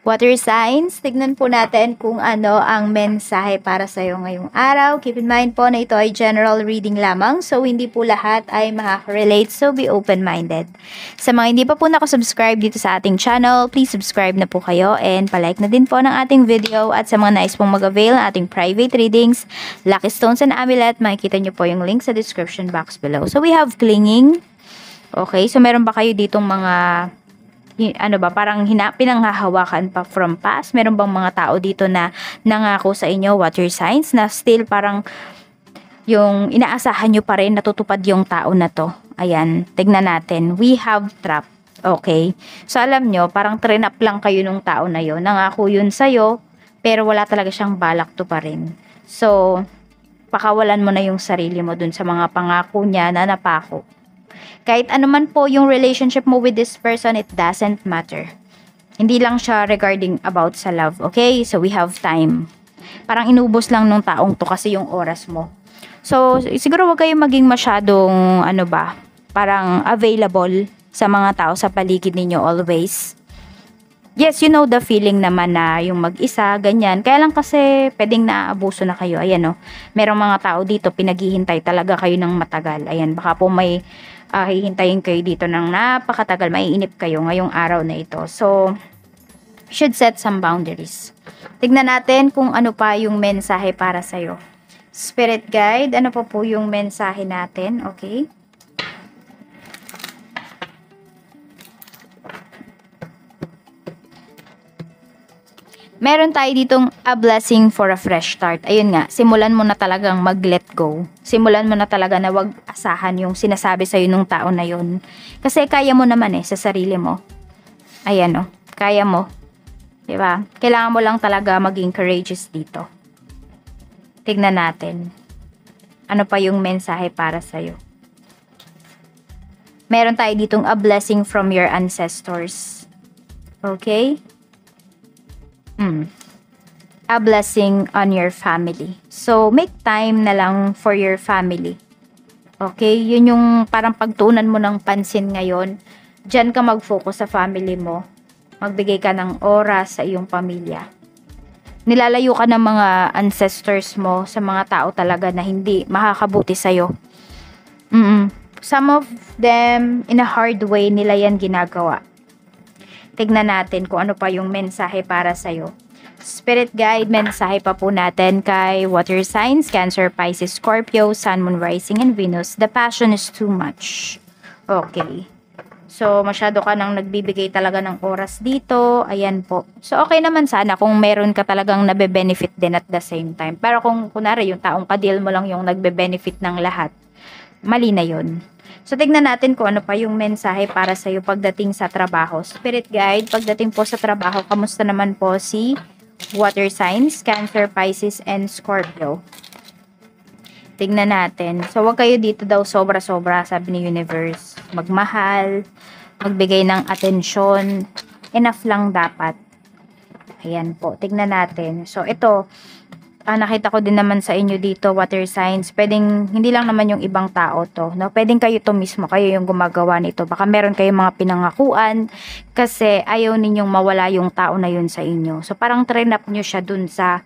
Water signs, tignan po natin kung ano ang mensahe para sa iyo ngayong araw. Keep in mind po na ito ay general reading lamang, so hindi po lahat ay makaka-relate, so be open-minded. Sa mga hindi pa po nakasubscribe dito sa ating channel, please subscribe na po kayo and palike na din po ng ating video. At sa mga nais pong mag-avail ng ating private readings, Lucky Stones and Amulet, makikita nyo po yung link sa description box below. So we have clinging. Okay, so meron ba kayo ditong mga parang pinanghahawakan pa from past? Meron bang mga tao dito na nangako sa inyo, water signs, na still parang yung inaasahan nyo pa rin natutupad yung tao na to? Ayan, tignan natin. We have trap. Okay, so alam nyo, parang trinap lang kayo nung tao na yon. Nangako yun sa'yo, pero wala talaga siyang balak to pa rin. So, pakawalan mo na yung sarili mo dun sa mga pangako niya na napako. Kahit ano man po yung relationship mo with this person, it doesn't matter. Hindi lang siya regarding about sa love, okay? So, we have time. Parang inubos lang nung taong to kasi yung oras mo. So, siguro wag kayong maging masyadong, parang available sa mga tao sa paligid ninyo always. Yes, you know the feeling naman na yung mag-isa, ganyan. Kaya lang kasi pwedeng naaabuso na kayo. Ayan, merong mga tao dito, pinaghihintay talaga kayo ng matagal. Ayan, baka po may hihintayin kayo dito ng napakatagal, maiinip kayo ngayong araw na ito. So, should set some boundaries. Tignan natin kung ano pa yung mensahe para sa'yo. Spirit guide, ano pa po yung mensahe natin? Okay. Meron tayo ditong a blessing for a fresh start. Ayun nga, simulan mo na talagang mag-let go. Simulan mo na talaga na wag asahan yung sinasabi sa'yo nung tao na yun. Kasi kaya mo naman sa sarili mo. Ayan kaya mo. Diba? Kailangan mo lang talaga maging courageous dito. Tignan natin. Ano pa yung mensahe para sa'yo? Meron tayo ditong a blessing from your ancestors. Okay? A blessing on your family. So, make time na lang for your family. Okay? Yun yung parang pagtuunan mo ng pansin ngayon. Diyan ka mag-focus sa family mo. Magbigay ka ng oras sa iyong pamilya. Nilalayo ka ng mga ancestors mo sa mga tao talaga na hindi makakabuti sa'yo. Some of them, in a hard way, nila yan ginagawa. Tignan natin kung ano pa yung mensahe para sa'yo. Spirit guide, mensahe pa po natin kay water signs, Cancer, Pisces, Scorpio, Sun, Moon, Rising, and Venus. The passion is too much. Okay. So, masyado ka nang nagbibigay talaga ng oras dito. Ayan po. So, okay naman sana kung meron ka talagang nabe-benefit din at the same time. Pero kung kunwari yung taong kadil mo lang yung nagbe-benefit ng lahat, mali na yun. So, tignan natin kung ano pa yung mensahe para sa'yo pagdating sa trabaho. Spirit guide, pagdating po sa trabaho, kamusta naman po si water signs, Cancer, Pisces, and Scorpio? Tignan natin. So, wag kayo dito daw sobra-sobra, sabi ni Universe. Magmahal, magbigay ng atensyon. Enough lang dapat. Ayan po, tignan natin. So, ito, nakita ko din naman sa inyo dito, water signs, pwedeng, hindi lang naman yung ibang tao to, no? Pwedeng kayo to mismo, kayo yung gumagawa nito. Baka meron kayong mga pinangakuan, kasi ayaw ninyong mawala yung tao na yun sa inyo. So, parang train up nyo siya dun sa,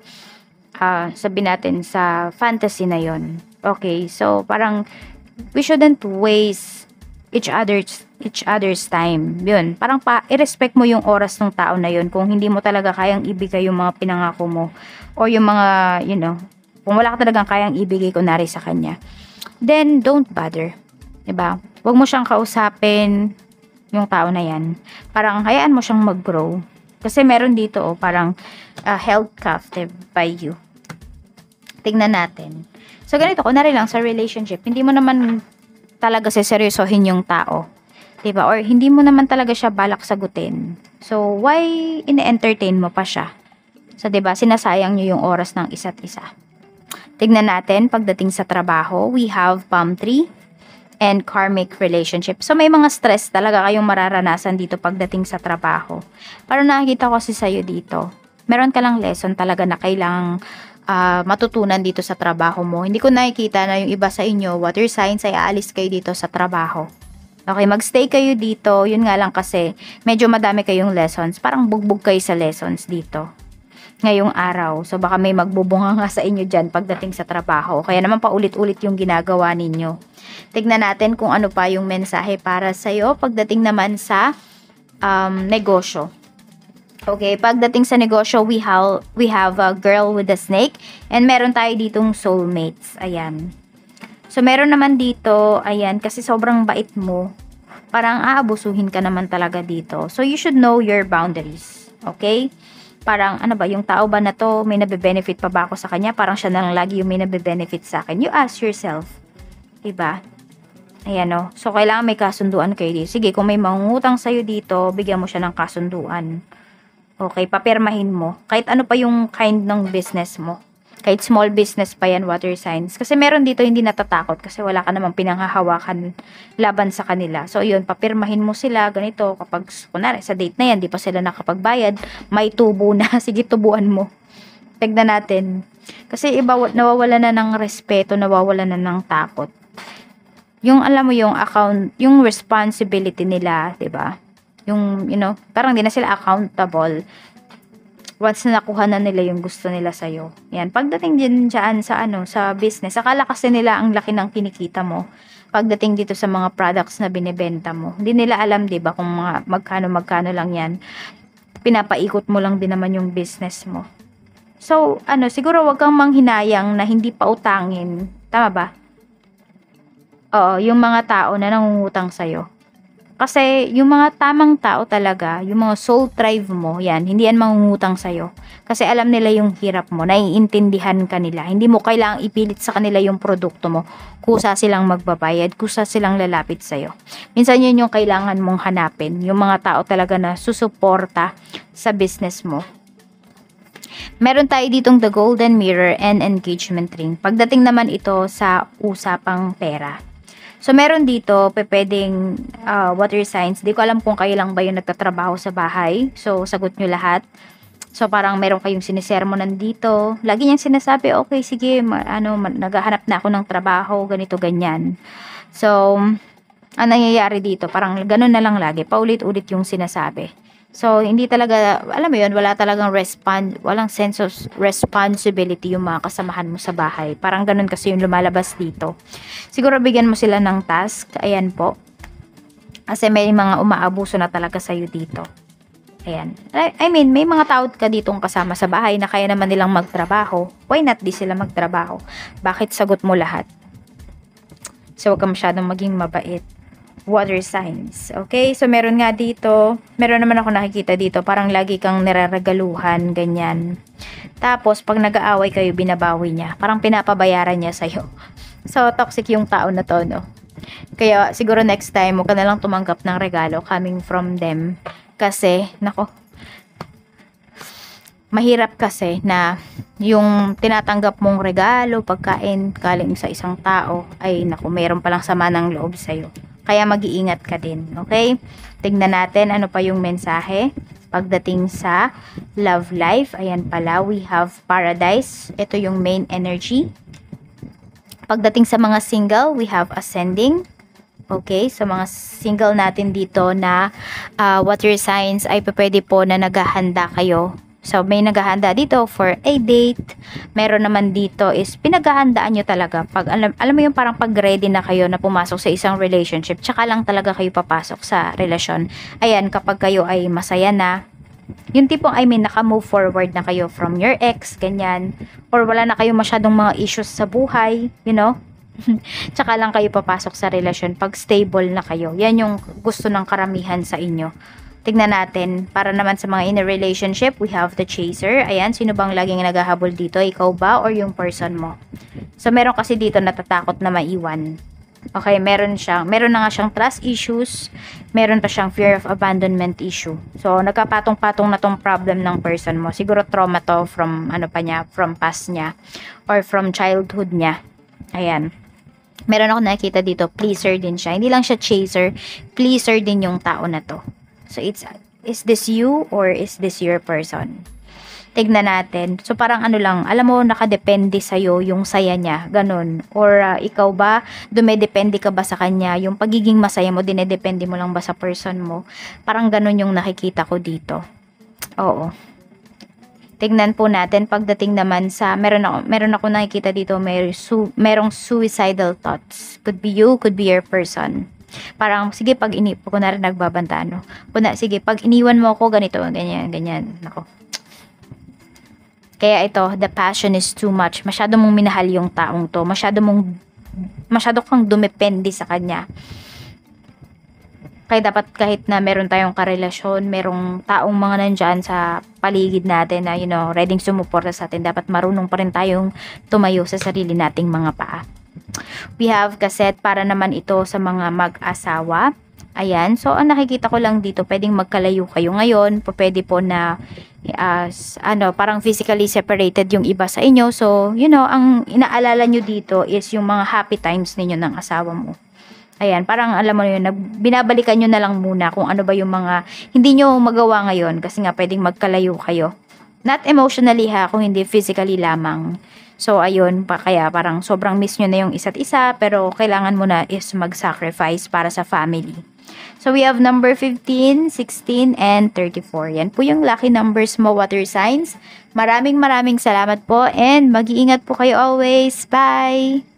sabi natin, sa fantasy na yun. Okay, so, parang, we shouldn't waste each other's time. Yun, parang i-respect mo yung oras ng tao na yun kung hindi mo talaga kayang ibigay yung mga pinangako mo o yung mga, kung wala ka talagang kayang ibigay kunwari sa kanya, then don't bother. Diba? Huwag mo siyang kausapin yung tao na yan. Parang hayaan mo siyang mag-grow. Kasi meron dito, parang held captive by you. Tignan natin. So, ganito, kunwari lang sa relationship, hindi mo naman talaga seseryosohin yung tao. Diba? Or hindi mo naman talaga siya balak sagutin. So, why ine-entertain mo pa siya? So, diba? Sinasayang nyo yung oras ng isa't isa. Tignan natin, pagdating sa trabaho, we have palm tree and karmic relationship. So, may mga stress talaga kayong mararanasan dito pagdating sa trabaho. Parang nakikita ko sa'yo dito. Meron ka lang lesson talaga na kailangang matutunan dito sa trabaho mo. Hindi ko nakikita na yung iba sa inyo, water signs, ay aalis kayo dito sa trabaho. Okay, magstay kayo dito. Yun nga lang kasi, medyo madami kayong lessons. Parang bugbog kayo sa lessons dito. Ngayong araw. So, baka may magbubunga nga sa inyo dyan pagdating sa trabaho. Kaya naman paulit-ulit yung ginagawa ninyo. Tignan natin kung ano pa yung mensahe para sa'yo pagdating naman sa negosyo. Okay, pagdating sa negosyo, we have a girl with a snake. And meron tayo ditong soulmates. Ayan. So, meron naman dito, ayan, kasi sobrang bait mo, parang aabusuhin ka naman talaga dito. So, you should know your boundaries. Okay? Parang, ano ba, yung tao ba na to, may nabe-benefit pa ba ako sa kanya? Parang siya na lang lagi yung may nabe-benefit sa akin. You ask yourself. Diba? Ayan o. So, kailangan may kasunduan kayo dito. Sige, kung may mangungutang sa'yo dito, bigyan mo siya ng kasunduan. Okay, papirmahin mo. Kahit ano pa yung kind ng business mo. Kahit small business pa yan, water signs. Kasi meron dito hindi natatakot kasi wala ka namang pinanghahawakan laban sa kanila. So, yun, papirmahin mo sila, ganito. Kapag, kunwari, sa date na yan, di pa sila nakapagbayad, may tubo na. Sige, tubuan mo. Tignan natin. Kasi iba, nawawala na ng respeto, nawawala na ng takot. Yung, alam mo, yung account, yung responsibility nila, di ba? Yung, parang di na sila accountable. Once na nakuha na nila yung gusto nila sa'yo. Yan. Pagdating din dyan sa, sa business, akala kasi nila ang laki ng kinikita mo. Pagdating dito sa mga products na binibenta mo. Hindi nila alam, di ba, kung magkano lang yan. Pinapaikot mo lang din naman yung business mo. So, siguro wag kang manghinayang na hindi pa utangin. Tama ba? Oo, yung mga tao na nangungutang sa'yo. Kasi yung mga tamang tao talaga, yung mga soul tribe mo, yan, hindi yan mangungutang sa'yo. Kasi alam nila yung hirap mo, naiintindihan ka nila. Hindi mo kailangang ipilit sa kanila yung produkto mo. Kusa silang magbabayad, kusa silang lalapit sa'yo. Minsan yun yung kailangan mong hanapin. Yung mga tao talaga na susuporta sa business mo. Meron tayo ditong the golden mirror and engagement ring. Pagdating naman ito sa usapang pera. So, meron dito, pwedeng water signs. Di ko alam kung kayo lang ba yung nagtatrabaho sa bahay. So, sagot nyo lahat. So, parang meron kayong sinisermonan dito. Lagi niyang sinasabi, okay, sige, naghahanap na ako ng trabaho, ganito, ganyan. So, ang nangyayari dito, parang ganun na lang lagi. Paulit-ulit yung sinasabi. So, hindi talaga, alam mo yun, walang sense of responsibility yung mga kasamahan mo sa bahay. Parang ganun kasi yung lumalabas dito. Siguro bigyan mo sila ng task. Ayan po. Kasi may mga umaabuso na talaga sa'yo dito. Ayan. I mean, may mga tao ka ditong kasama sa bahay na kaya naman nilang magtrabaho. Why not di sila magtrabaho? Bakit sagot mo lahat? So, huwag ka masyadong maging mabait. Water signs. Okay? So, meron nga dito. Meron naman ako nakikita dito. Parang lagi kang niraragaluhan. Ganyan. Tapos, pag nag-aaway kayo, binabawi niya. Parang pinapabayaran niya sa'yo. So, toxic yung tao na to, no? Kaya, siguro next time, huwag ka na lang tumanggap ng regalo coming from them. Kasi, nako, mahirap kasi na yung tinatanggap mong regalo, pagkain, galing sa isang tao, ay naku, mayroon palang sama ng loob sa'yo. Kaya mag-iingat ka din, okay? Tignan natin ano pa yung mensahe. Pagdating sa love life, ayan pala, we have paradise. Ito yung main energy. Pagdating sa mga single, we have ascending. Okay, sa mga single natin dito na water signs, ay pwede po na naghahanda kayo. So, may naghahanda dito for a date. Meron naman dito is pinaghahandaan nyo talaga. Pag, alam mo yung parang pag ready na kayo na pumasok sa isang relationship, tsaka lang talaga kayo papasok sa relasyon. Ayan, kapag kayo ay masaya na, yung tipong, naka-move forward na kayo from your ex, ganyan. Or wala na kayo masyadong mga issues sa buhay, you know? Tsaka lang kayo papasok sa relasyon pag stable na kayo. Yan yung gusto ng karamihan sa inyo. Tignan natin, para naman sa mga in a relationship, we have the chaser. Ayan, sino bang laging naghahabol dito? Ikaw ba or yung person mo? So, meron kasi dito natatakot na maiwan. Okay, meron na nga siyang trust issues, meron pa siyang fear of abandonment issue. So, nagkapatong-patong na tong problem ng person mo. Siguro trauma to from, from past niya, or from childhood niya. Ayan. Meron ako nakita dito, pleaser din siya. Hindi lang siya chaser, pleaser din yung tao na to. So, is this you or is this your person? Tignan natin. So, parang ano lang, alam mo, nakadepende sa'yo yung saya niya. Ganon. Or, ikaw ba, dumedepende ka ba sa kanya? Yung pagiging masaya mo, dinedepende mo lang ba sa person mo? Parang ganon yung nakikita ko dito. Oo. Tignan po natin pagdating naman sa, meron ako nakikita dito, merong suicidal thoughts. Could be you, could be your person. Parang, sige, pag kunwari nagbabanta, no? Sige, pag iniwan mo ako, ganito, ganyan, ganyan. Nako. Kaya ito, the passion is too much. Masyado mong minahal yung taong to. Masyado kang dumepende sa kanya. Kaya dapat kahit na meron tayong karelasyon, merong taong mga nandyan sa paligid natin na, ready sumuporta sa atin, dapat marunong pa rin tayong tumayo sa sarili nating mga paa. We have cassette para naman ito sa mga mag-asawa. Ayan, so ang nakikita ko lang dito, pwedeng magkalayo kayo ngayon, pwede po na parang physically separated yung iba sa inyo. So, ang inaalala nyo dito is yung mga happy times ninyo ng asawa mo. Ayan, parang alam mo yun, binabalikan nyo na lang muna kung ano ba yung mga hindi nyo magawa ngayon kasi nga pwedeng magkalayo kayo. Not emotionally ha, kung hindi physically lamang. So, ayun, kaya parang sobrang miss nyo na yung isa't isa, pero kailangan mo na is mag-sacrifice para sa family. So, we have number 15, 16, and 34. Yan po yung lucky numbers mo, water signs. Maraming salamat po and mag-iingat po kayo always. Bye!